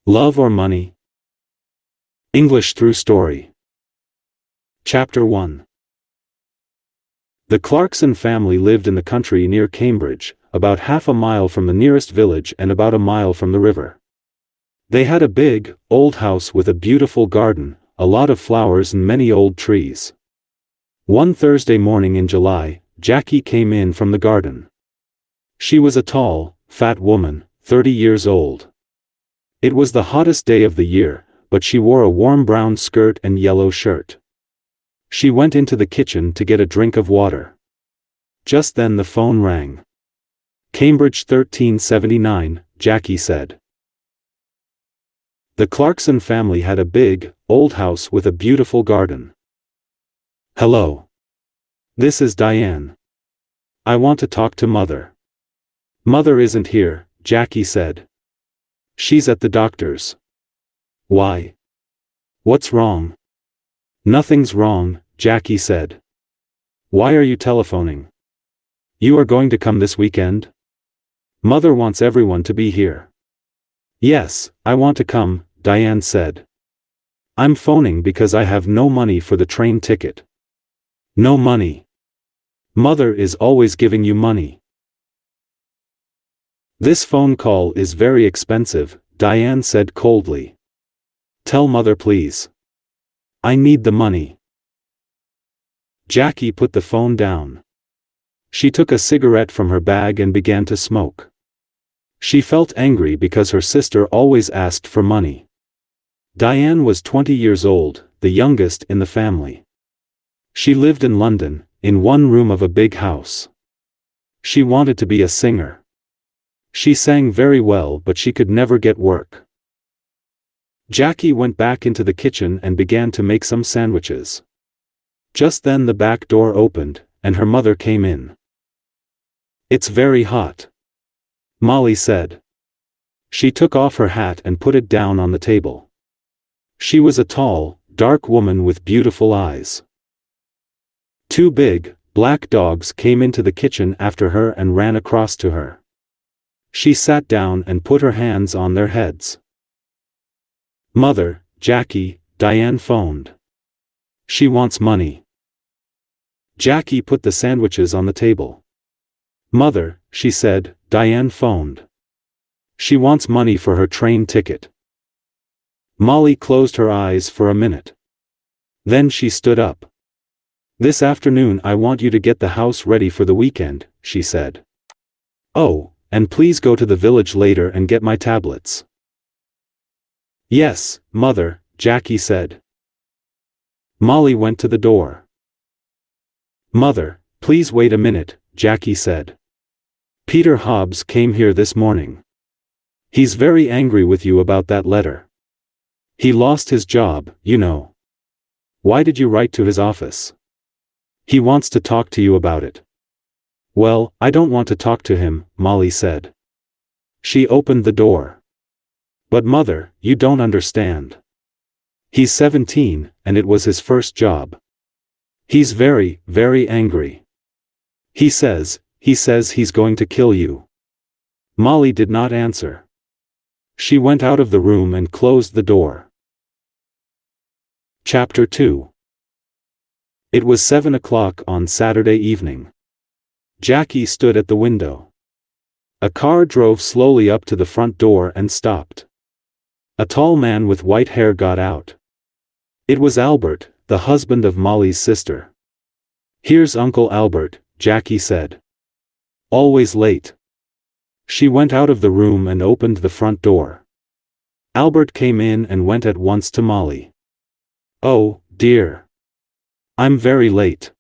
Love or Money? English Through Story. Chapter 1. The Clarkson family lived in the country near Cambridge, about half a mile from the nearest village and about a mile from the river. They had a big, old house with a beautiful garden, a lot of flowers and many old trees. One Thursday morning in July, Jackie came in from the garden. She was a tall, fat woman, 30 years old. It was the hottest day of the year, but she wore a warm brown skirt and yellow shirt. She went into the kitchen to get a drink of water. Just then the phone rang. Cambridge 1379, Jackie said. The Clarkson family had a big, old house with a beautiful garden. Hello. This is Diane. I want to talk to Mother. Mother isn't here, Jackie said. She's at the doctor's. Why? What's wrong? Nothing's wrong, Jackie said. Why are you telephoning? You are going to come this weekend? Mother wants everyone to be here. Yes, I want to come, Diane said. I'm phoning because I have no money for the train ticket. No money. Mother is always giving you money. This phone call is very expensive, Diane said coldly. Tell Mother please. I need the money. Jackie put the phone down. She took a cigarette from her bag and began to smoke. She felt angry because her sister always asked for money. Diane was 20 years old, the youngest in the family. She lived in London, in one room of a big house. She wanted to be a singer. She sang very well, but she could never get work. Jackie went back into the kitchen and began to make some sandwiches. Just then the back door opened, and her mother came in. It's very hot, Molly said. She took off her hat and put it down on the table. She was a tall, dark woman with beautiful eyes. Two big, black dogs came into the kitchen after her and ran across to her. She sat down and put her hands on their heads. Mother, Jackie, Diane phoned. She wants money. Jackie put the sandwiches on the table. Mother, she said, Diane phoned. She wants money for her train ticket. Molly closed her eyes for a minute. Then she stood up. This afternoon I want you to get the house ready for the weekend, she said. Oh, and please go to the village later and get my tablets. Yes, Mother, Jackie said. Molly went to the door. Mother, please wait a minute, Jackie said. Peter Hobbs came here this morning. He's very angry with you about that letter. He lost his job, you know. Why did you write to his office? He wants to talk to you about it. Well, I don't want to talk to him, Molly said. She opened the door. But Mother, you don't understand. He's 17, and it was his first job. He's very, very angry. He says he's going to kill you. Molly did not answer. She went out of the room and closed the door. Chapter 2. It was 7 o'clock on Saturday evening. Jackie stood at the window. A car drove slowly up to the front door and stopped. A tall man with white hair got out. It was Albert, the husband of Molly's sister. Here's Uncle Albert, Jackie said. Always late. She went out of the room and opened the front door. Albert came in and went at once to Molly. Oh, dear. I'm very late.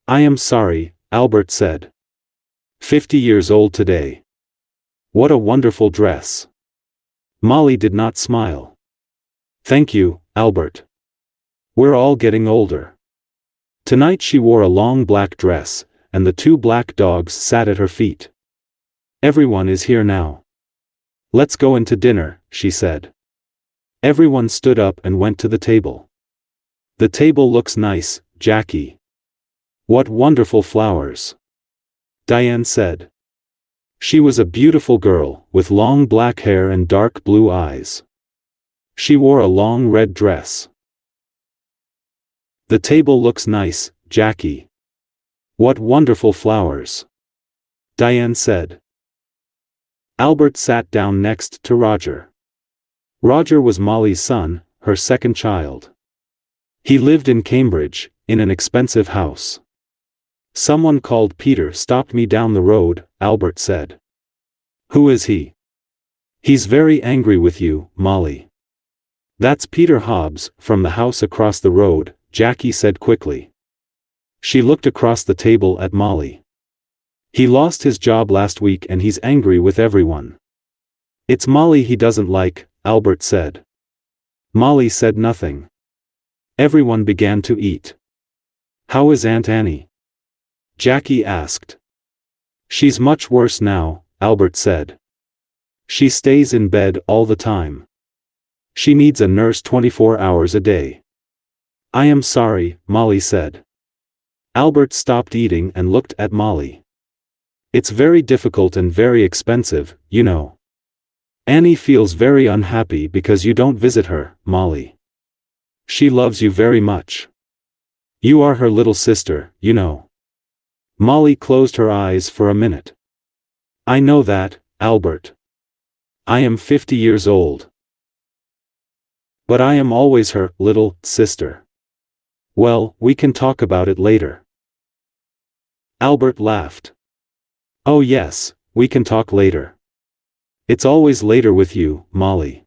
I am sorry, Albert said. 50 years old today. What a wonderful dress. Molly did not smile. Thank you, Albert. We're all getting older. Tonight she wore a long black dress, and the two black dogs sat at her feet. Everyone is here now. Let's go in to dinner, she said. Everyone stood up and went to the table. The table looks nice, Jackie. What wonderful flowers. Diane said. She was a beautiful girl, with long black hair and dark blue eyes. She wore a long red dress. The table looks nice, Jackie. What wonderful flowers, Diane said. Albert sat down next to Roger. Roger was Molly's son, her second child. He lived in Cambridge, in an expensive house. Someone called Peter stopped me down the road, Albert said. Who is he? He's very angry with you, Molly. That's Peter Hobbs, from the house across the road, Jackie said quickly. She looked across the table at Molly. He lost his job last week and he's angry with everyone. It's Molly he doesn't like, Albert said. Molly said nothing. Everyone began to eat. How is Aunt Annie? Jackie asked. She's much worse now, Albert said. She stays in bed all the time. She needs a nurse 24 hours a day. I am sorry, Molly said. Albert stopped eating and looked at Molly. It's very difficult and very expensive, you know. Annie feels very unhappy because you don't visit her, Molly. She loves you very much. You are her little sister, you know. Molly closed her eyes for a minute. I know that, Albert. I am 50 years old. But I am always her little sister. Well, we can talk about it later. Albert laughed. Oh yes, we can talk later. It's always later with you, Molly.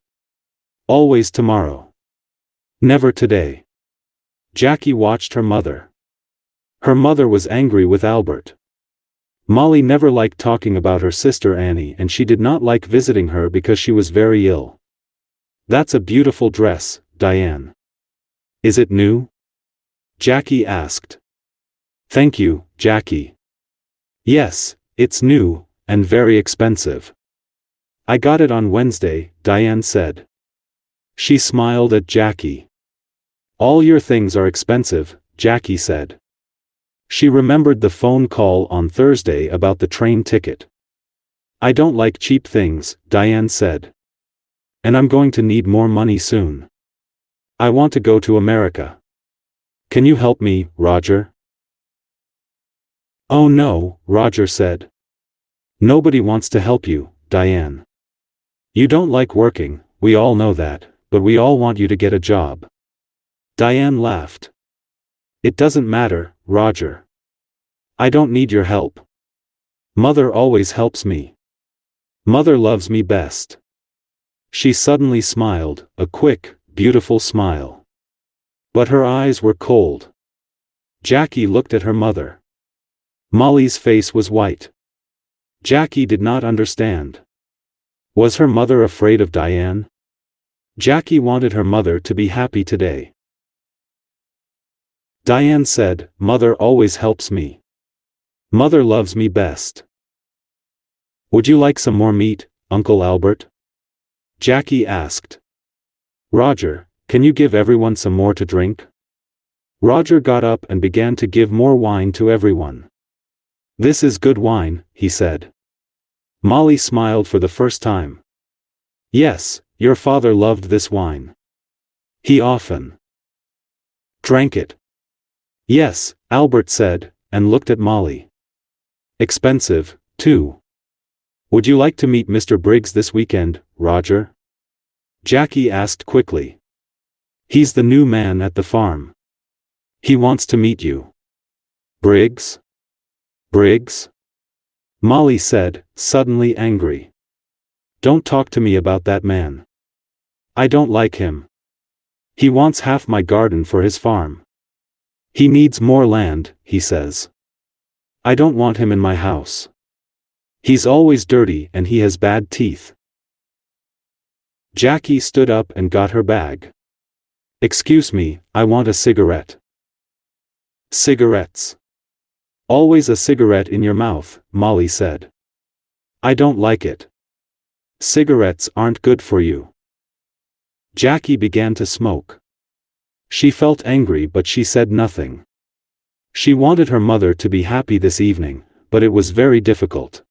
Always tomorrow. Never today. Jackie watched her mother. Her mother was angry with Albert. Molly never liked talking about her sister Annie and she did not like visiting her because she was very ill. That's a beautiful dress, Diane. Is it new? Jackie asked. Thank you, Jackie. Yes, it's new, and very expensive. I got it on Wednesday, Diane said. She smiled at Jackie. All your things are expensive, Jackie said. She remembered the phone call on Thursday about the train ticket. I don't like cheap things, Diane said. And I'm going to need more money soon. I want to go to America. Can you help me, Roger? Oh no, Roger said. Nobody wants to help you, Diane. You don't like working, we all know that, but we all want you to get a job. Diane laughed. It doesn't matter, Roger. I don't need your help. Mother always helps me. Mother loves me best. She suddenly smiled, a quick, beautiful smile. But her eyes were cold. Jackie looked at her mother. Molly's face was white. Jackie did not understand. Was her mother afraid of Diane? Jackie wanted her mother to be happy today. Diane said, Mother always helps me. Mother loves me best. Would you like some more meat, Uncle Albert? Jackie asked. Roger, can you give everyone some more to drink? Roger got up and began to give more wine to everyone. This is good wine, he said. Molly smiled for the first time. Yes, your father loved this wine. He often drank it. Yes, Albert said, and looked at Molly. Expensive, too. Would you like to meet Mr. Briggs this weekend, Roger? Jackie asked quickly. He's the new man at the farm. He wants to meet you. Briggs? Briggs? Molly said, suddenly angry. Don't talk to me about that man. I don't like him. He wants half my garden for his farm. He needs more land, he says. I don't want him in my house. He's always dirty and he has bad teeth. Jackie stood up and got her bag. Excuse me, I want a cigarette. Cigarettes. Always a cigarette in your mouth, Molly said. I don't like it. Cigarettes aren't good for you. Jackie began to smoke. She felt angry but she said nothing. She wanted her mother to be happy this evening, but it was very difficult.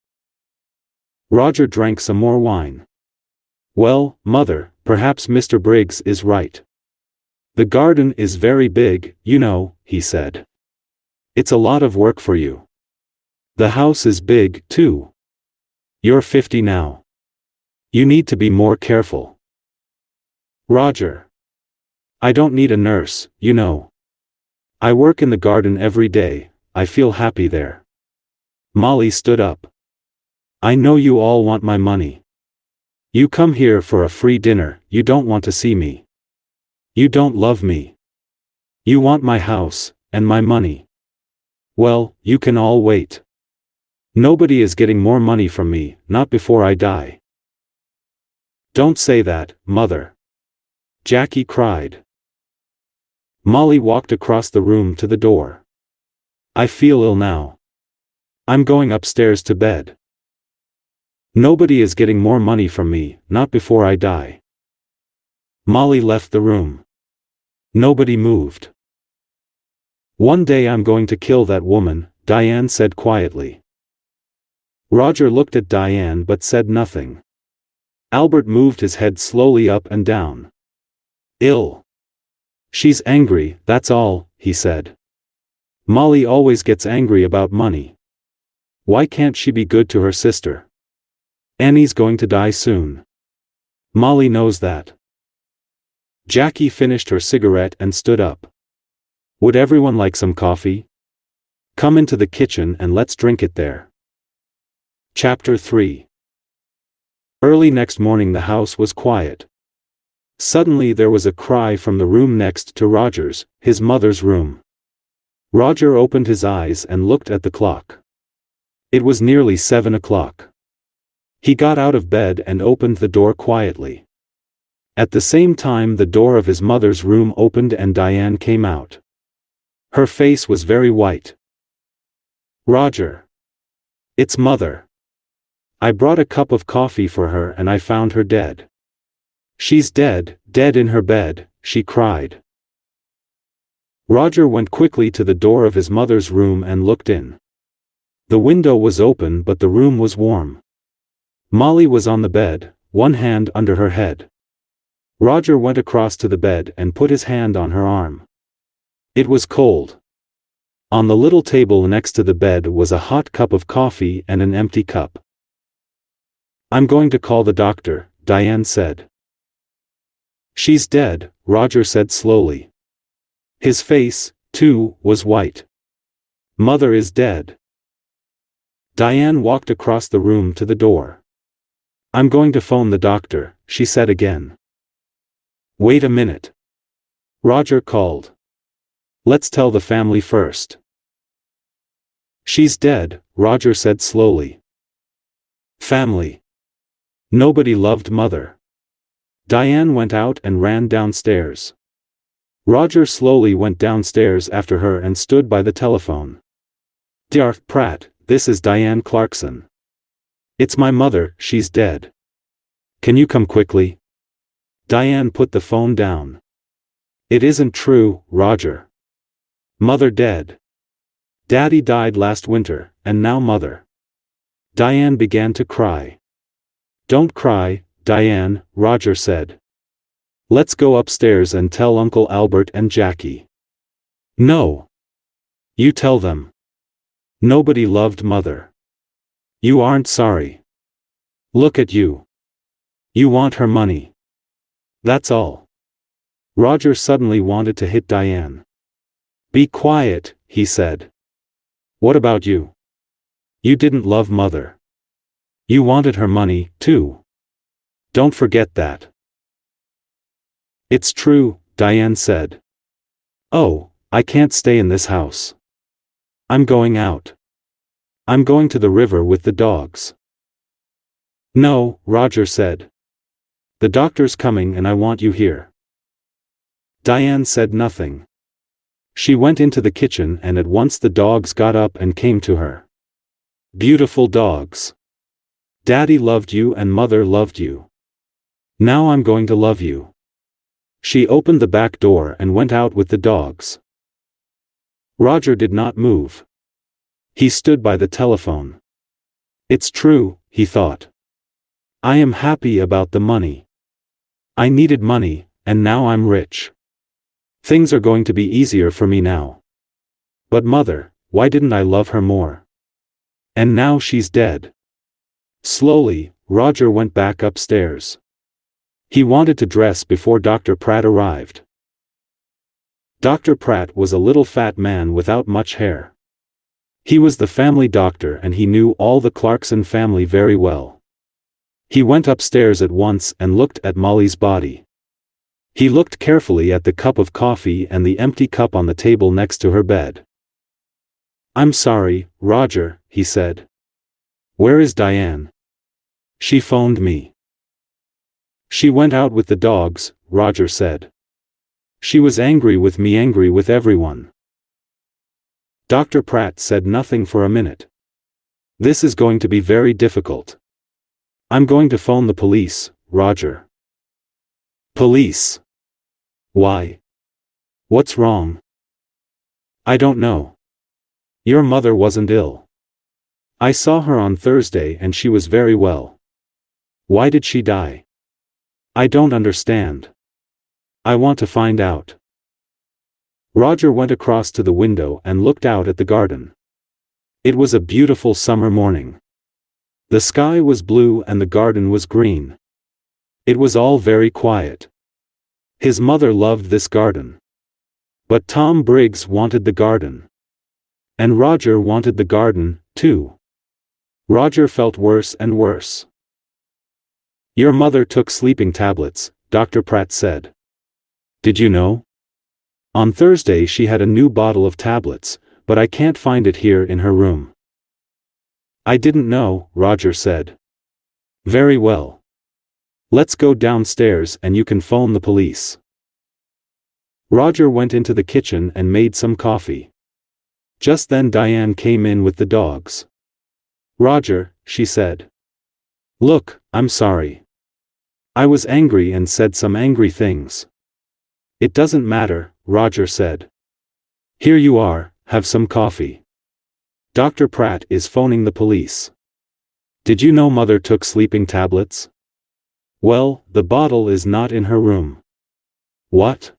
Roger drank some more wine. Well, Mother, perhaps Mr. Briggs is right. The garden is very big, you know, he said. It's a lot of work for you. The house is big, too. You're 50 now. You need to be more careful. Roger. I don't need a nurse, you know. I work in the garden every day, I feel happy there. Molly stood up. I know you all want my money. You come here for a free dinner, you don't want to see me. You don't love me. You want my house, and my money. Well, you can all wait. Nobody is getting more money from me, not before I die. Don't say that, Mother. Jackie cried. Molly walked across the room to the door. I feel ill now. I'm going upstairs to bed. Nobody is getting more money from me, not before I die. Molly left the room. Nobody moved. One day I'm going to kill that woman, Diane said quietly. Roger looked at Diane but said nothing. Albert moved his head slowly up and down. Ill. She's angry, that's all, he said. Molly always gets angry about money. Why can't she be good to her sister? Annie's going to die soon. Molly knows that. Jackie finished her cigarette and stood up. Would everyone like some coffee? Come into the kitchen and let's drink it there. Chapter 3. Early next morning the house was quiet. Suddenly there was a cry from the room next to Roger's, his mother's room. Roger opened his eyes and looked at the clock. It was nearly 7 o'clock. He got out of bed and opened the door quietly. At the same time the door of his mother's room opened and Diane came out. Her face was very white. Roger. It's Mother. I brought a cup of coffee for her and I found her dead. She's dead, dead in her bed, she cried. Roger went quickly to the door of his mother's room and looked in. The window was open but the room was warm. Molly was on the bed, one hand under her head. Roger went across to the bed and put his hand on her arm. It was cold. On the little table next to the bed was a hot cup of coffee and an empty cup. I'm going to call the doctor, Diane said. She's dead, Roger said slowly. His face, too, was white. Mother is dead. Diane walked across the room to the door. I'm going to phone the doctor, she said again. Wait a minute. Roger called. Let's tell the family first. She's dead, Roger said slowly. Family. Nobody loved Mother. Diane went out and ran downstairs. Roger slowly went downstairs after her and stood by the telephone. Dear Pratt, this is Diane Clarkson. It's my mother, she's dead. Can you come quickly? Diane put the phone down. It isn't true, Roger. Mother dead. Daddy died last winter, and now Mother. Diane began to cry. Don't cry, Diane, Roger said. Let's go upstairs and tell Uncle Albert and Jackie. No. You tell them. Nobody loved Mother. You aren't sorry. Look at you. You want her money. That's all. Roger suddenly wanted to hit Diane. Be quiet, he said. What about you? You didn't love Mother. You wanted her money, too. Don't forget that. It's true, Diane said. Oh, I can't stay in this house. I'm going out. I'm going to the river with the dogs. No, Roger said. The doctor's coming and I want you here. Diane said nothing. She went into the kitchen and at once the dogs got up and came to her. Beautiful dogs. Daddy loved you and Mother loved you. Now I'm going to love you. She opened the back door and went out with the dogs. Roger did not move. He stood by the telephone. It's true, he thought. I am happy about the money. I needed money, and now I'm rich. Things are going to be easier for me now. But mother, why didn't I love her more? And now she's dead. Slowly, Roger went back upstairs. He wanted to dress before Dr. Pratt arrived. Dr. Pratt was a little fat man without much hair. He was the family doctor and he knew all the Clarkson family very well. He went upstairs at once and looked at Molly's body. He looked carefully at the cup of coffee and the empty cup on the table next to her bed. "I'm sorry, Roger," he said. "Where is Diane?" "She phoned me." "She went out with the dogs," Roger said. "She was angry with me, angry with everyone." Dr. Pratt said nothing for a minute. "This is going to be very difficult. I'm going to phone the police, Roger." "Police? Why? What's wrong?" "I don't know. Your mother wasn't ill. I saw her on Thursday and she was very well. Why did she die? I don't understand. I want to find out." Roger went across to the window and looked out at the garden. It was a beautiful summer morning. The sky was blue and the garden was green. It was all very quiet. His mother loved this garden. But Tom Briggs wanted the garden. And Roger wanted the garden, too. Roger felt worse and worse. "Your mother took sleeping tablets," Dr. Pratt said. "Did you know? On Thursday she had a new bottle of tablets, but I can't find it here in her room." "I didn't know," Roger said. "Very well. Let's go downstairs and you can phone the police." Roger went into the kitchen and made some coffee. Just then Diane came in with the dogs. "Roger," she said. "Look, I'm sorry. I was angry and said some angry things." "It doesn't matter," Roger said. "Here you are, have some coffee. Dr. Pratt is phoning the police. Did you know Mother took sleeping tablets? Well, the bottle is not in her room." "What?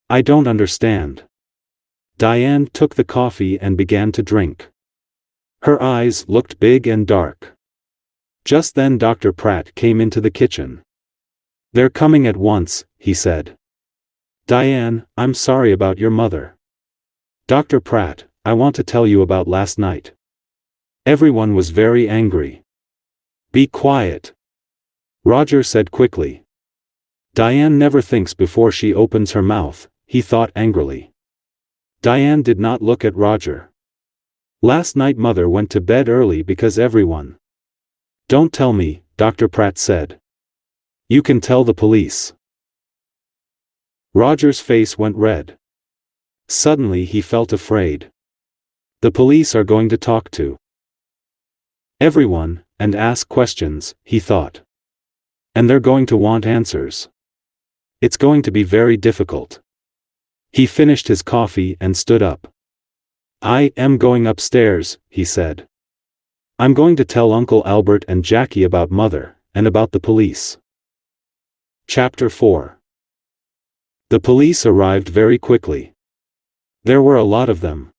I don't understand." Diane took the coffee and began to drink. Her eyes looked big and dark. Just then Dr. Pratt came into the kitchen. "They're coming at once," he said. "Diane, I'm sorry about your mother. Dr. Pratt, I want to tell you about last night. Everyone was very angry." "Be quiet," Roger said quickly. "Diane never thinks before she opens her mouth," he thought angrily. Diane did not look at Roger. "Last night Mother went to bed early because everyone—" "Don't tell me," Dr. Pratt said. "You can tell the police." Roger's face went red. Suddenly he felt afraid. The police are going to talk to everyone, and ask questions, he thought. And they're going to want answers. It's going to be very difficult. He finished his coffee and stood up. "I am going upstairs," he said. "I'm going to tell Uncle Albert and Jackie about Mother, and about the police." Chapter 4. The police arrived very quickly. There were a lot of them.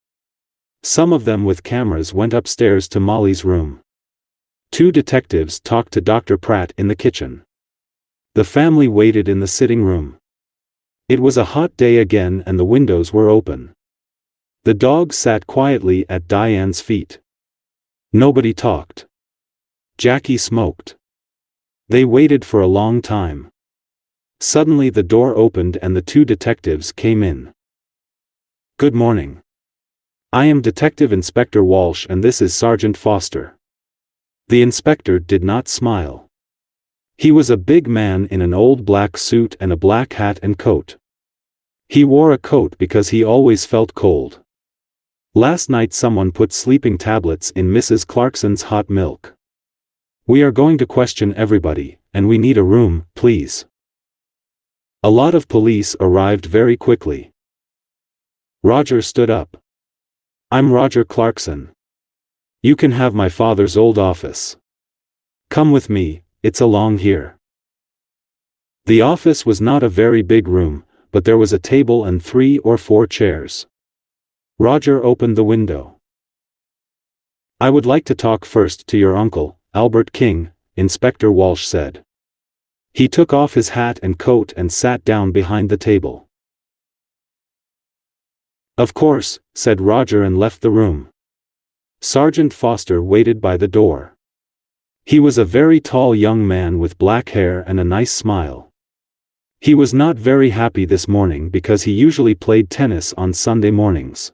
Some of them with cameras went upstairs to Molly's room. 2 detectives talked to Dr. Pratt in the kitchen. The family waited in the sitting room. It was a hot day again and the windows were open. The dogs sat quietly at Diane's feet. Nobody talked. Jackie smoked. They waited for a long time. Suddenly the door opened and the 2 detectives came in. "Good morning. I am Detective Inspector Walsh and this is Sergeant Foster." The inspector did not smile. He was a big man in an old black suit and a black hat and coat. He wore a coat because he always felt cold. "Last night someone put sleeping tablets in Mrs. Clarkson's hot milk. We are going to question everybody, and we need a room, please." A lot of police arrived very quickly. Roger stood up. "I'm Roger Clarkson. You can have my father's old office. Come with me, it's along here. The office was not a very big room, but there was a table and 3 or 4 chairs. Roger opened the window. I would like to talk first to your uncle, Albert King, Inspector Walsh said. He took off his hat and coat and sat down behind the table. Of course, said Roger and left the room. Sergeant Foster waited by the door. He was a very tall young man with black hair and a nice smile. He was not very happy this morning because he usually played tennis on Sunday mornings.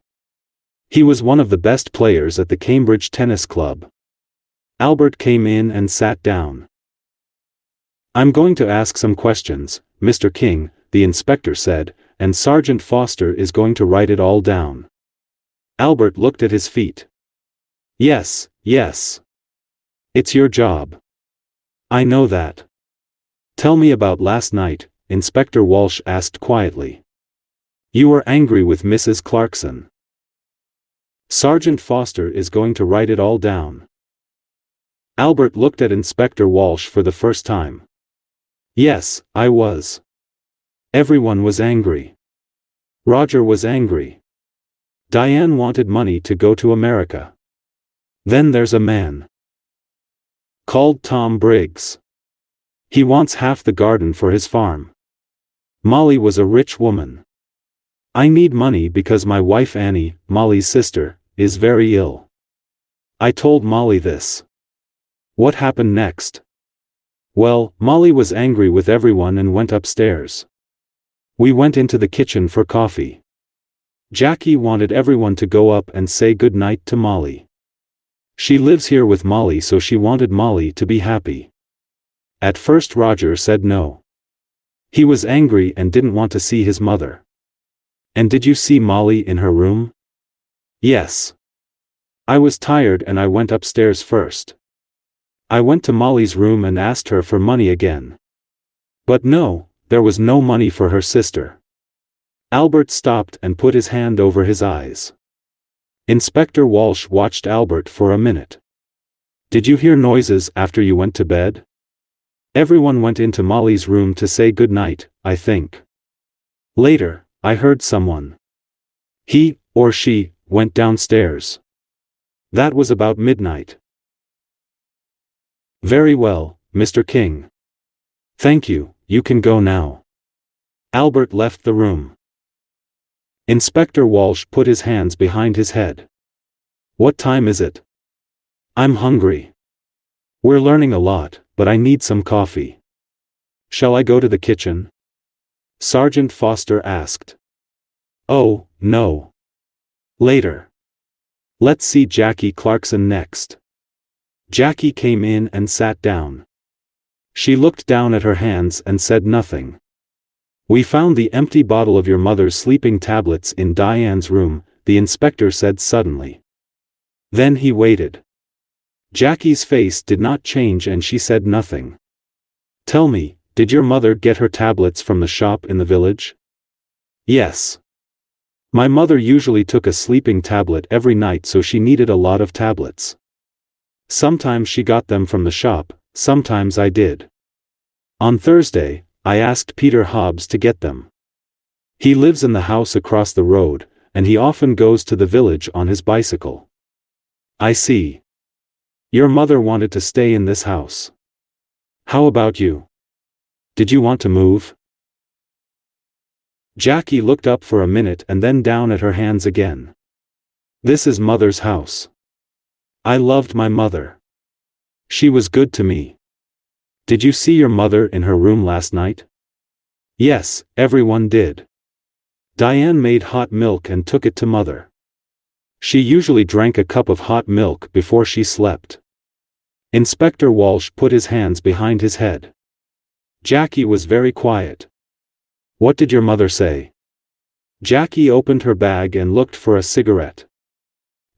He was one of the best players at the Cambridge Tennis Club. Albert came in and sat down. I'm going to ask some questions, Mr. King, the inspector said, and Sergeant Foster is going to write it all down. Albert looked at his feet. Yes, yes. It's your job. I know that. Tell me about last night, Inspector Walsh asked quietly. You were angry with Mrs. Clarkson. Sergeant Foster is going to write it all down. Albert looked at Inspector Walsh for the first time. Yes, I was. Everyone was angry. Roger was angry. Diane wanted money to go to America. Then there's a man called Tom Briggs. He wants half the garden for his farm. Molly was a rich woman. I need money because my wife Annie, Molly's sister, is very ill. I told Molly this. What happened next? Well, Molly was angry with everyone and went upstairs. We went into the kitchen for coffee. Jackie wanted everyone to go up and say good night to Molly. She lives here with Molly, so she wanted Molly to be happy. At first Roger said no. He was angry and didn't want to see his mother. And did you see Molly in her room? Yes. I was tired and I went upstairs first. I went to Molly's room and asked her for money again. But no, there was no money for her sister. Albert stopped and put his hand over his eyes. Inspector Walsh watched Albert for a minute. Did you hear noises after you went to bed? Everyone went into Molly's room to say good night, I think. Later, I heard someone. He, or she, went downstairs. That was about midnight. Very well, Mr. King. Thank you, you can go now. Albert left the room. Inspector Walsh put his hands behind his head. What time is it? I'm hungry. We're learning a lot, but I need some coffee. Shall I go to the kitchen? Sergeant Foster asked. Oh, no. Later. Let's see Jackie Clarkson next. Jackie came in and sat down. She looked down at her hands and said nothing. We found the empty bottle of your mother's sleeping tablets in Diane's room, the inspector said suddenly. Then he waited. Jackie's face did not change and she said nothing. Tell me, did your mother get her tablets from the shop in the village? Yes. My mother usually took a sleeping tablet every night, so she needed a lot of tablets. Sometimes she got them from the shop, sometimes I did. On Thursday, I asked Peter Hobbs to get them. He lives in the house across the road, and he often goes to the village on his bicycle. I see. Your mother wanted to stay in this house. How about you? Did you want to move? Jackie looked up for a minute and then down at her hands again. This is Mother's house. I loved my mother. She was good to me. Did you see your mother in her room last night? Yes, everyone did. Diane made hot milk and took it to Mother. She usually drank a cup of hot milk before she slept. Inspector Walsh put his hands behind his head. Jackie was very quiet. What did your mother say? Jackie opened her bag and looked for a cigarette.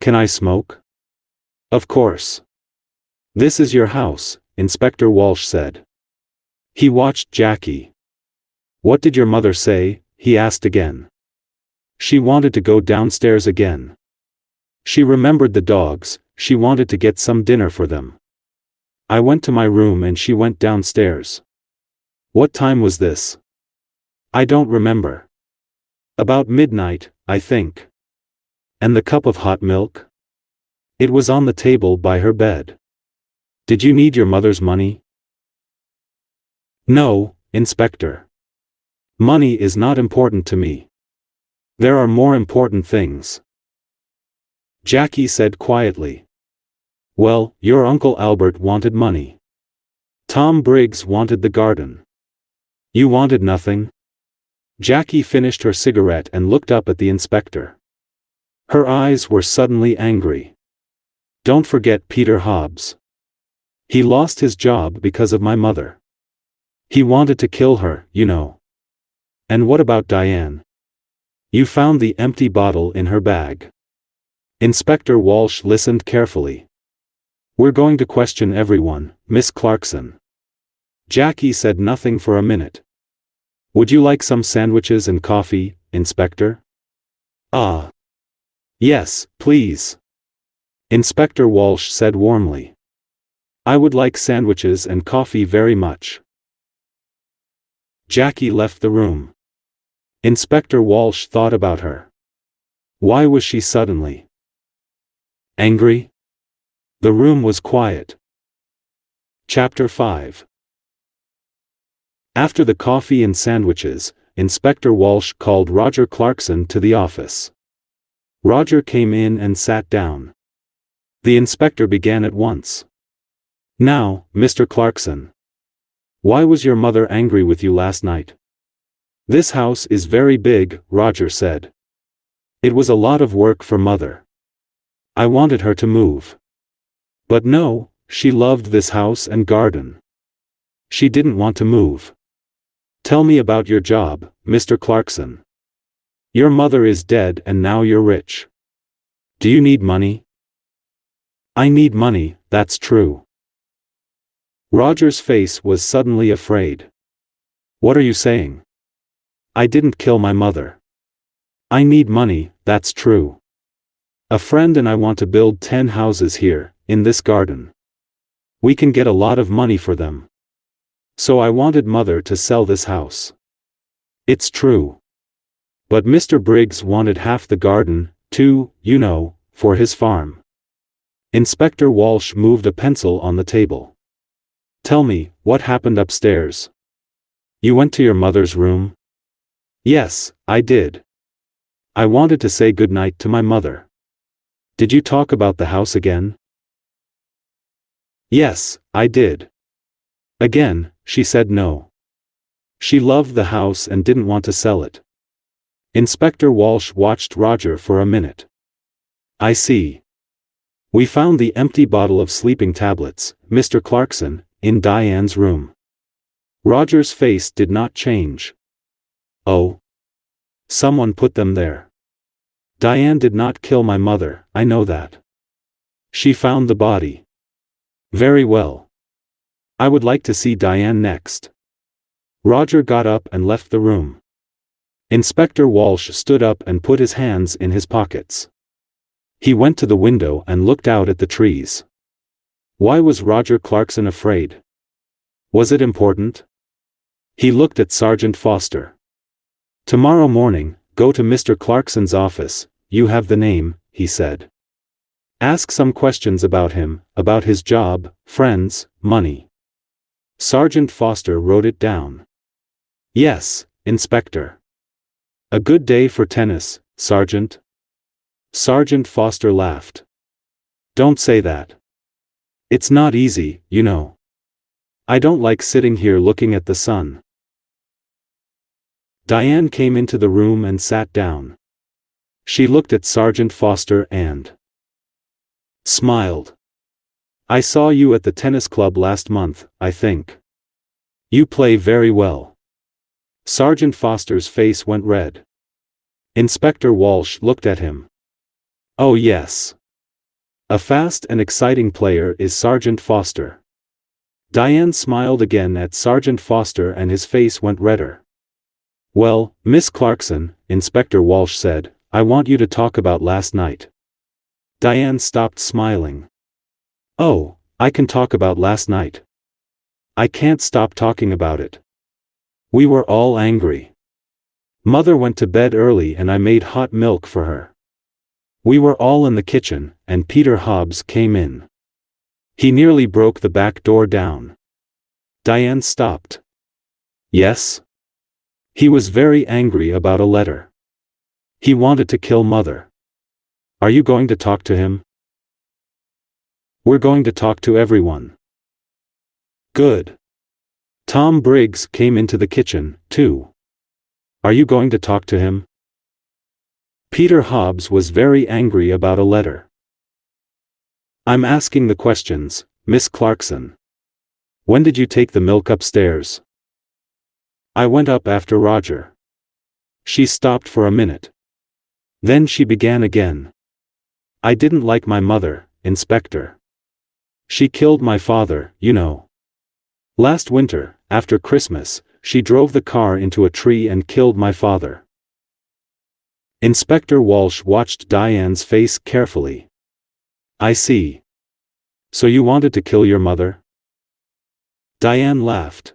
Can I smoke? Of course. This is your house, Inspector Walsh said. He watched Jackie. What did your mother say? He asked again. She wanted to go downstairs again. She remembered the dogs, she wanted to get some dinner for them. I went to my room and she went downstairs. What time was this? I don't remember. About midnight, I think. And the cup of hot milk? It was on the table by her bed. Did you need your mother's money? No, Inspector. Money is not important to me. There are more important things. Jackie said quietly. Well, your Uncle Albert wanted money. Tom Briggs wanted the garden. You wanted nothing? Jackie finished her cigarette and looked up at the inspector. Her eyes were suddenly angry. Don't forget Peter Hobbs. He lost his job because of my mother. He wanted to kill her, you know. And what about Diane? You found the empty bottle in her bag. Inspector Walsh listened carefully. We're going to question everyone, Miss Clarkson. Jackie said nothing for a minute. Would you like some sandwiches and coffee, Inspector? Ah. Yes, please. Inspector Walsh said warmly. I would like sandwiches and coffee very much. Jackie left the room. Inspector Walsh thought about her. Why was she suddenly angry? The room was quiet. Chapter 5. After the coffee and sandwiches, Inspector Walsh called Roger Clarkson to the office. Roger came in and sat down. The inspector began at once. Now, Mr. Clarkson. Why was your mother angry with you last night? This house is very big, Roger said. It was a lot of work for Mother. I wanted her to move. But no, she loved this house and garden. She didn't want to move. Tell me about your job, Mr. Clarkson. Your mother is dead and now you're rich. Do you need money? I need money, that's true. Roger's face was suddenly afraid. What are you saying? I didn't kill my mother. I need money, that's true. A friend and I want to build 10 houses here, in this garden. We can get a lot of money for them. So I wanted Mother to sell this house. It's true. But Mr. Briggs wanted half the garden, too, you know, for his farm. Inspector Walsh moved a pencil on the table. Tell me, what happened upstairs? You went to your mother's room? Yes, I did. I wanted to say goodnight to my mother. Did you talk about the house again? Yes, I did. Again, she said no. She loved the house and didn't want to sell it. Inspector Walsh watched Roger for a minute. I see. We found the empty bottle of sleeping tablets, Mr. Clarkson, in Diane's room. Roger's face did not change. Oh. Someone put them there. Diane did not kill my mother, I know that. She found the body. Very well. I would like to see Diane next. Roger got up and left the room. Inspector Walsh stood up and put his hands in his pockets. He went to the window and looked out at the trees. Why was Roger Clarkson afraid? Was it important? He looked at Sergeant Foster. Tomorrow morning, go to Mr. Clarkson's office, you have the name, he said. Ask some questions about him, about his job, friends, money. Sergeant Foster wrote it down. Yes, Inspector. A good day for tennis, Sergeant? Sergeant Foster laughed. Don't say that. It's not easy, you know. I don't like sitting here looking at the sun. Diane came into the room and sat down. She looked at Sergeant Foster and smiled. I saw you at the tennis club last month, I think. You play very well. Sergeant Foster's face went red. Inspector Walsh looked at him. Oh yes. A fast and exciting player is Sergeant Foster. Diane smiled again at Sergeant Foster and his face went redder. Well, Miss Clarkson, Inspector Walsh said, I want you to talk about last night. Diane stopped smiling. Oh, I can talk about last night. I can't stop talking about it. We were all angry. Mother went to bed early and I made hot milk for her. We were all in the kitchen, and Peter Hobbs came in. He nearly broke the back door down. Diane stopped. Yes? He was very angry about a letter. He wanted to kill Mother. Are you going to talk to him? We're going to talk to everyone. Good. Tom Briggs came into the kitchen, too. Are you going to talk to him? Peter Hobbs was very angry about a letter. I'm asking the questions, Miss Clarkson. When did you take the milk upstairs? I went up after Roger. She stopped for a minute. Then she began again. I didn't like my mother, Inspector. She killed my father, you know. Last winter, after Christmas, she drove the car into a tree and killed my father. Inspector Walsh watched Diane's face carefully. I see. So you wanted to kill your mother? Diane laughed.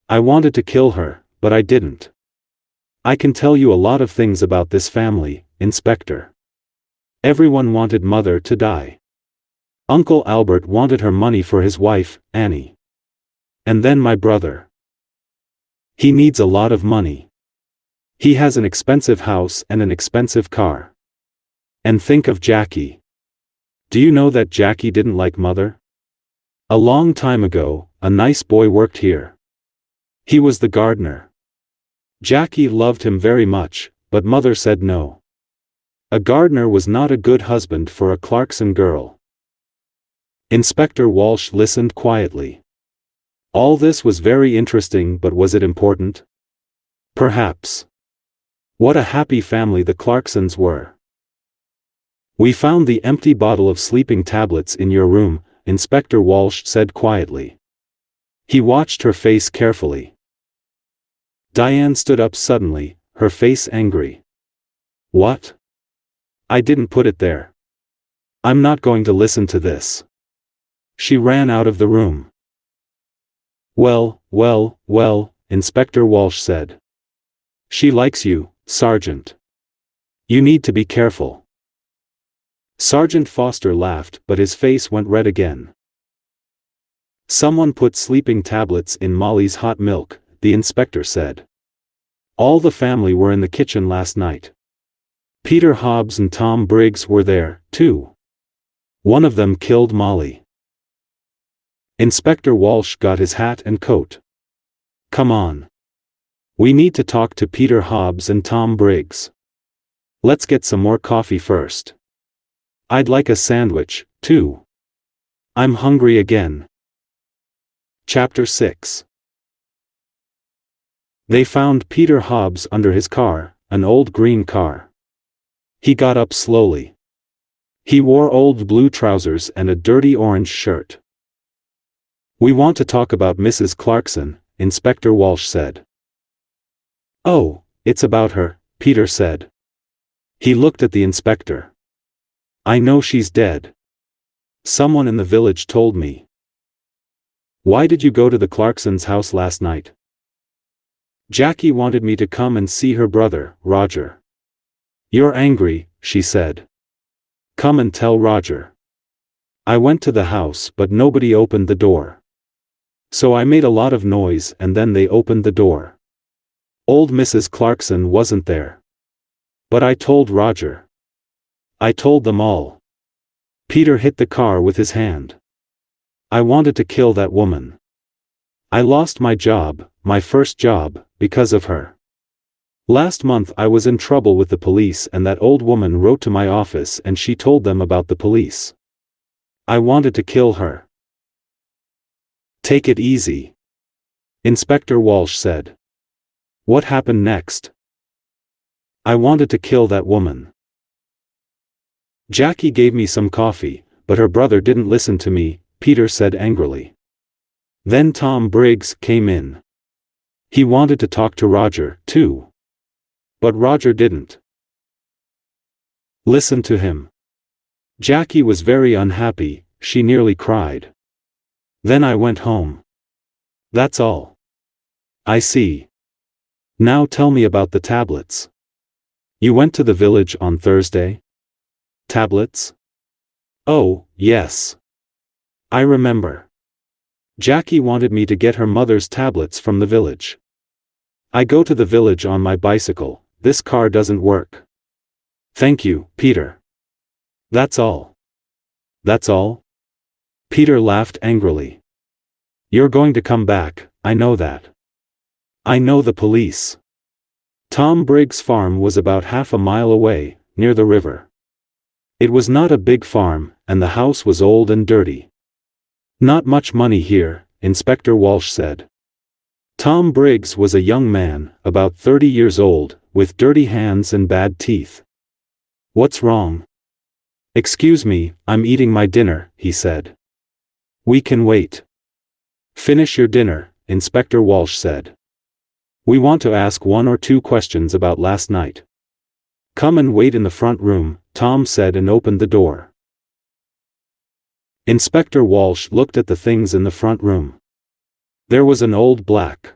I wanted to kill her, but I didn't. I can tell you a lot of things about this family, Inspector. Everyone wanted Mother to die. Uncle Albert wanted her money for his wife, Annie. And then my brother. He needs a lot of money. He has an expensive house and an expensive car. And think of Jackie. Do you know that Jackie didn't like Mother? A long time ago, a nice boy worked here. He was the gardener. Jackie loved him very much, but Mother said no. A gardener was not a good husband for a Clarkson girl. Inspector Walsh listened quietly. All this was very interesting, but was it important? Perhaps. What a happy family the Clarksons were. We found the empty bottle of sleeping tablets in your room, Inspector Walsh said quietly. He watched her face carefully. Diane stood up suddenly, her face angry. What? I didn't put it there. I'm not going to listen to this. She ran out of the room. Well, Inspector Walsh said. She likes you, Sergeant. You need to be careful. Sergeant Foster laughed, but his face went red again. Someone put sleeping tablets in Molly's hot milk, the inspector said. All the family were in the kitchen last night. Peter Hobbs and Tom Briggs were there, too. One of them killed Molly. Inspector Walsh got his hat and coat. Come on. We need to talk to Peter Hobbs and Tom Briggs. Let's get some more coffee first. I'd like a sandwich, too. I'm hungry again. Chapter 6. They found Peter Hobbs under his car, an old green car. He got up slowly. He wore old blue trousers and a dirty orange shirt. We want to talk about Mrs. Clarkson, Inspector Walsh said. Oh, it's about her, Peter said. He looked at the inspector. I know she's dead. Someone in the village told me. Why did you go to the Clarksons' house last night? Jackie wanted me to come and see her brother, Roger. You're angry, she said. Come and tell Roger. I went to the house but nobody opened the door. So I made a lot of noise and then they opened the door. Old Mrs. Clarkson wasn't there. But I told Roger. I told them all. Peter hit the car with his hand. I wanted to kill that woman. I lost my job, my first job, because of her. Last month I was in trouble with the police and that old woman wrote to my office and she told them about the police. I wanted to kill her. Take it easy. Inspector Walsh said. What happened next? I wanted to kill that woman. Jackie gave me some coffee, but her brother didn't listen to me, Peter said angrily. Then Tom Briggs came in. He wanted to talk to Roger, too. But Roger didn't listen to him. Jackie was very unhappy, she nearly cried. Then I went home. That's all. I see. Now tell me about the tablets. You went to the village on Thursday? Tablets? Oh, yes. I remember. Jackie wanted me to get her mother's tablets from the village. I go to the village on my bicycle. This car doesn't work. Thank you, Peter. That's all. That's all? Peter laughed angrily. You're going to come back, I know that. I know the police. Tom Briggs' farm was about half a mile away, near the river. It was not a big farm, and the house was old and dirty. Not much money here, Inspector Walsh said. Tom Briggs was a young man, about 30 years old, with dirty hands and bad teeth. What's wrong? Excuse me, I'm eating my dinner, he said. We can wait. Finish your dinner, Inspector Walsh said. We want to ask 1 or 2 questions about last night. Come and wait in the front room, Tom said and opened the door. Inspector Walsh looked at the things in the front room. There was an old black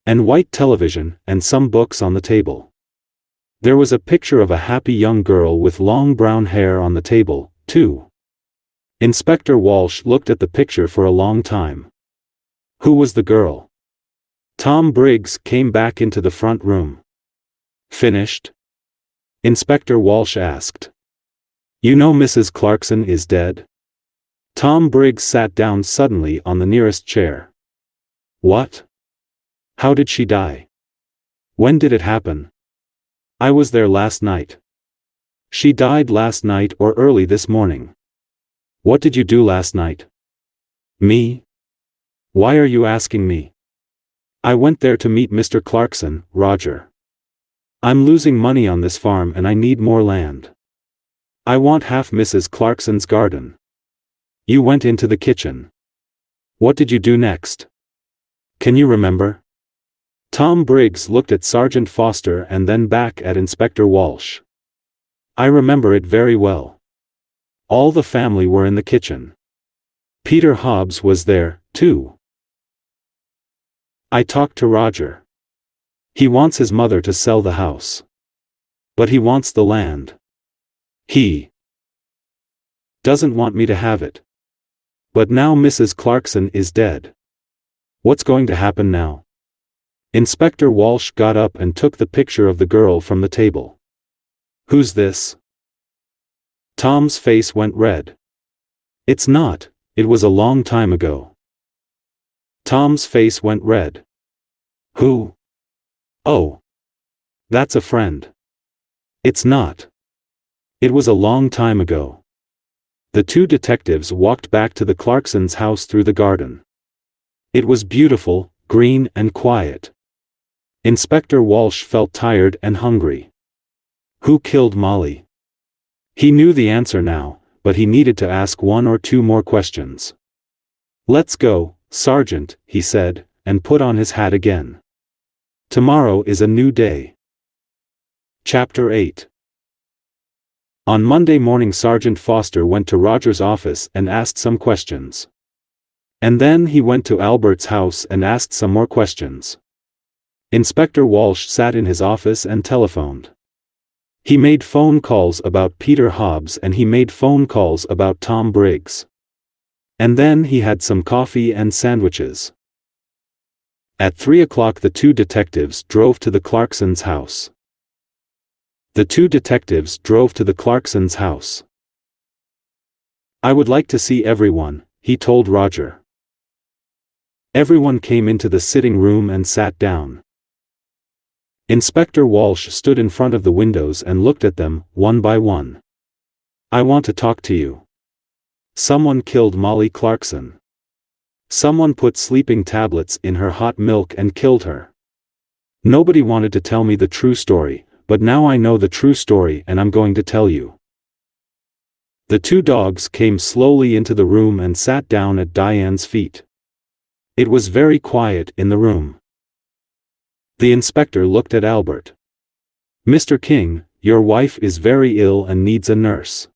and white television, and some books on the table. There was a picture of a happy young girl with long brown hair on the table, too. Inspector Walsh looked at the picture for a long time. Who was the girl? Tom Briggs came back into the front room. Finished? Inspector Walsh asked. You know Mrs. Clarkson is dead? Tom Briggs sat down suddenly on the nearest chair. What? How did she die? When did it happen? I was there last night. She died last night or early this morning. What did you do last night? Me? Why are you asking me? I went there to meet Mr. Clarkson, Roger. I'm losing money on this farm and I need more land. I want half Mrs. Clarkson's garden. You went into the kitchen. What did you do next? Can you remember? Tom Briggs looked at Sergeant Foster and then back at Inspector Walsh. I remember it very well. All the family were in the kitchen. Peter Hobbs was there, too. I talked to Roger. He wants his mother to sell the house. But he wants the land. He doesn't want me to have it. But now Mrs. Clarkson is dead. What's going to happen now? Inspector Walsh got up and took the picture of the girl from the table. Who's this? Tom's face went red. It's not, it was a long time ago. Tom's face went red. Who? Oh. That's a friend. It's not. It was a long time ago. The 2 detectives walked back to the Clarksons' house through the garden. It was beautiful, green and quiet. Inspector Walsh felt tired and hungry. Who killed Molly? He knew the answer now, but he needed to ask 1 or 2 more questions. Let's go, Sergeant, he said, and put on his hat again. Tomorrow is a new day. Chapter 8. On Monday morning Sergeant Foster went to Roger's office and asked some questions. And then he went to Albert's house and asked some more questions. Inspector Walsh sat in his office and telephoned. He made phone calls about Peter Hobbs and he made phone calls about Tom Briggs. And then he had some coffee and sandwiches. At 3 o'clock the 2 detectives drove to the Clarksons' house. The 2 detectives drove to the Clarksons' house. I would like to see everyone, he told Roger. Everyone came into the sitting room and sat down. Inspector Walsh stood in front of the windows and looked at them, one by one. I want to talk to you. Someone killed Molly Clarkson. Someone put sleeping tablets in her hot milk and killed her. Nobody wanted to tell me the true story, but now I know the true story and I'm going to tell you. The 2 dogs came slowly into the room and sat down at Diane's feet. It was very quiet in the room. The inspector looked at Albert. Mr. King, your wife is very ill and needs a nurse.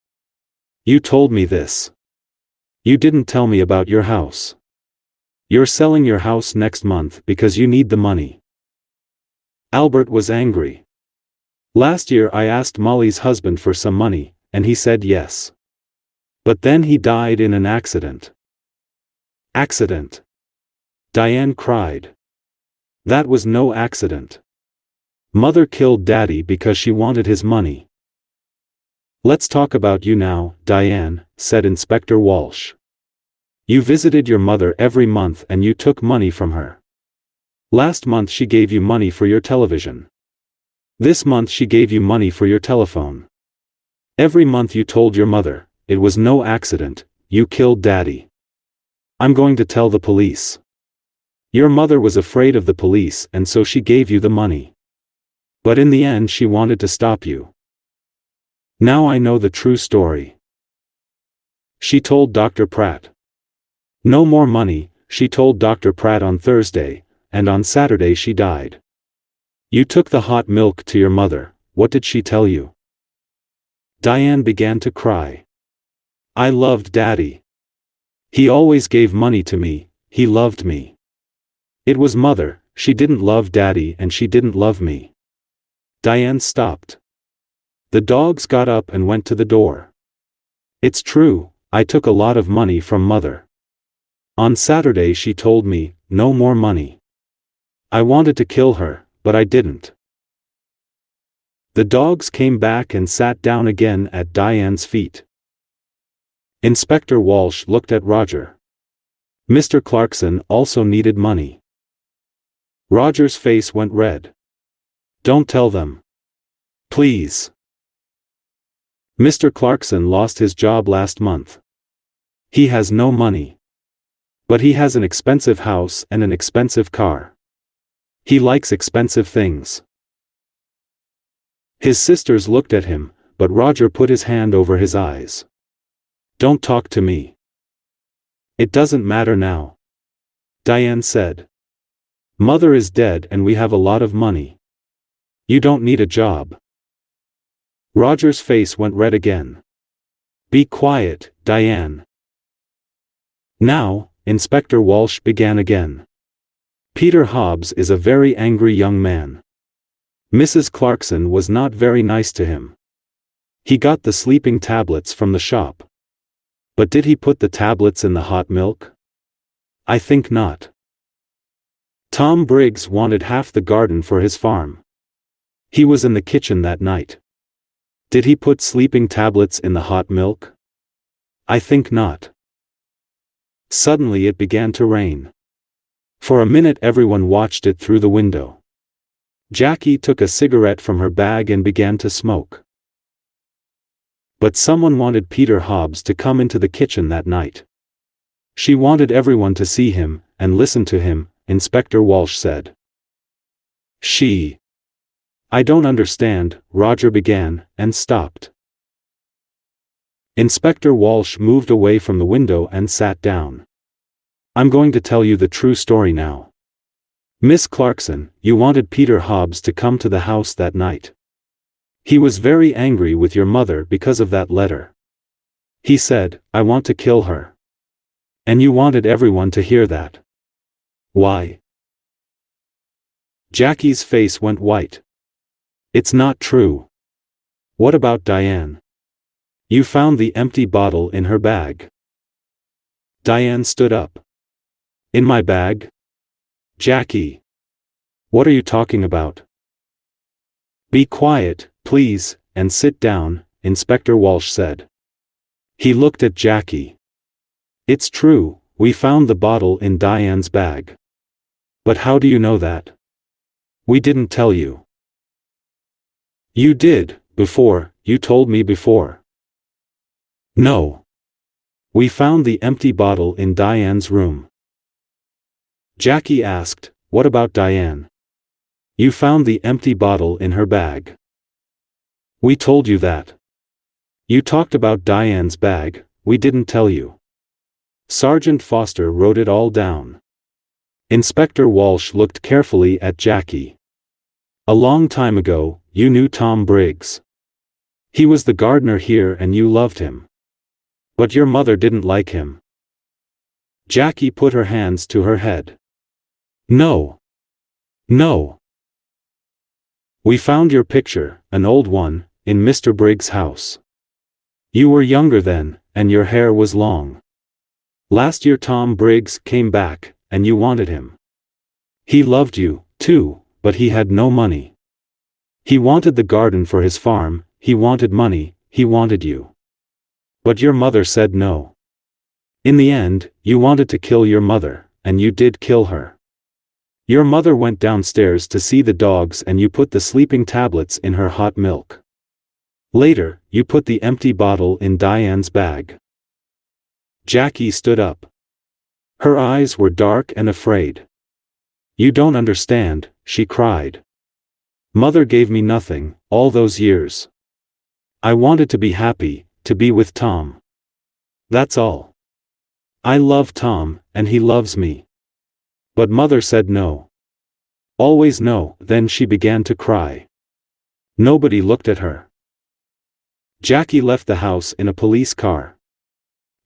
You told me this. You didn't tell me about your house. You're selling your house next month because you need the money. Albert was angry. Last year I asked Molly's husband for some money, and he said yes. But then he died in an accident. Accident? Diane cried. That was no accident. Mother killed Daddy because she wanted his money. Let's talk about you now, Diane, said Inspector Walsh. You visited your mother every month and you took money from her. Last month she gave you money for your television. This month she gave you money for your telephone. Every month you told your mother, it was no accident, you killed Daddy. I'm going to tell the police. Your mother was afraid of the police and so she gave you the money. But in the end she wanted to stop you. Now I know the true story. She told Dr. Pratt. No more money, she told Dr. Pratt on Thursday, and on Saturday she died. You took the hot milk to your mother, what did she tell you? Diane began to cry. I loved Daddy. He always gave money to me, he loved me. It was Mother, she didn't love Daddy and she didn't love me. Diane stopped. The dogs got up and went to the door. It's true, I took a lot of money from Mother. On Saturday she told me, no more money. I wanted to kill her, but I didn't. The dogs came back and sat down again at Diane's feet. Inspector Walsh looked at Roger. Mr. Clarkson also needed money. Roger's face went red. Don't tell them. Please. Mr. Clarkson lost his job last month. He has no money. But he has an expensive house and an expensive car. He likes expensive things. His sisters looked at him, but Roger put his hand over his eyes. Don't talk to me. It doesn't matter now. Diane said. Mother is dead and we have a lot of money. You don't need a job. Roger's face went red again. Be quiet, Diane. Now, Inspector Walsh began again. Peter Hobbs is a very angry young man. Mrs. Clarkson was not very nice to him. He got the sleeping tablets from the shop. But did he put the tablets in the hot milk? I think not. Tom Briggs wanted half the garden for his farm. He was in the kitchen that night. Did he put sleeping tablets in the hot milk? I think not. Suddenly it began to rain. For a minute everyone watched it through the window. Jackie took a cigarette from her bag and began to smoke. But someone wanted Peter Hobbs to come into the kitchen that night. She wanted everyone to see him, and listen to him, Inspector Walsh said. She. I don't understand, Roger began, and stopped. Inspector Walsh moved away from the window and sat down. I'm going to tell you the true story now. Miss Clarkson, you wanted Peter Hobbs to come to the house that night. He was very angry with your mother because of that letter. He said, I want to kill her. And you wanted everyone to hear that. Why? Jackie's face went white. It's not true. What about Diane? You found the empty bottle in her bag. Diane stood up. In my bag? Jackie. What are you talking about? Be quiet, please, and sit down, Inspector Walsh said. He looked at Jackie. It's true, we found the bottle in Diane's bag. But how do you know that? We didn't tell you. You did, before, you told me before. No. We found the empty bottle in Diane's room. Jackie asked, what about Diane? You found the empty bottle in her bag. We told you that. You talked about Diane's bag, we didn't tell you. Sergeant Foster wrote it all down. Inspector Walsh looked carefully at Jackie. A long time ago, you knew Tom Briggs. He was the gardener here and you loved him. But your mother didn't like him. Jackie put her hands to her head. No. No. We found your picture, an old one, in Mr. Briggs' house. You were younger then, and your hair was long. Last year Tom Briggs came back, and you wanted him. He loved you, too, but he had no money. He wanted the garden for his farm, he wanted money, he wanted you. But your mother said no. In the end, you wanted to kill your mother, and you did kill her. Your mother went downstairs to see the dogs and you put the sleeping tablets in her hot milk. Later, you put the empty bottle in Diane's bag. Jackie stood up. Her eyes were dark and afraid. You don't understand, she cried. Mother gave me nothing, all those years. I wanted to be happy, to be with Tom. That's all. I love Tom, and he loves me. But Mother said no. Always no. Then she began to cry. Nobody looked at her. Jackie left the house in a police car.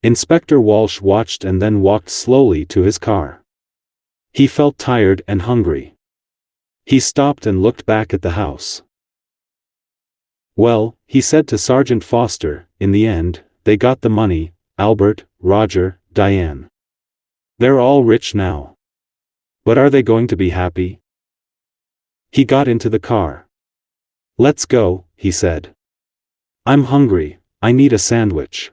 Inspector Walsh watched and then walked slowly to his car. He felt tired and hungry. He stopped and looked back at the house. Well, he said to Sergeant Foster, in the end, they got the money, Albert, Roger, Diane. They're all rich now. But are they going to be happy? He got into the car. Let's go, he said. I'm hungry, I need a sandwich.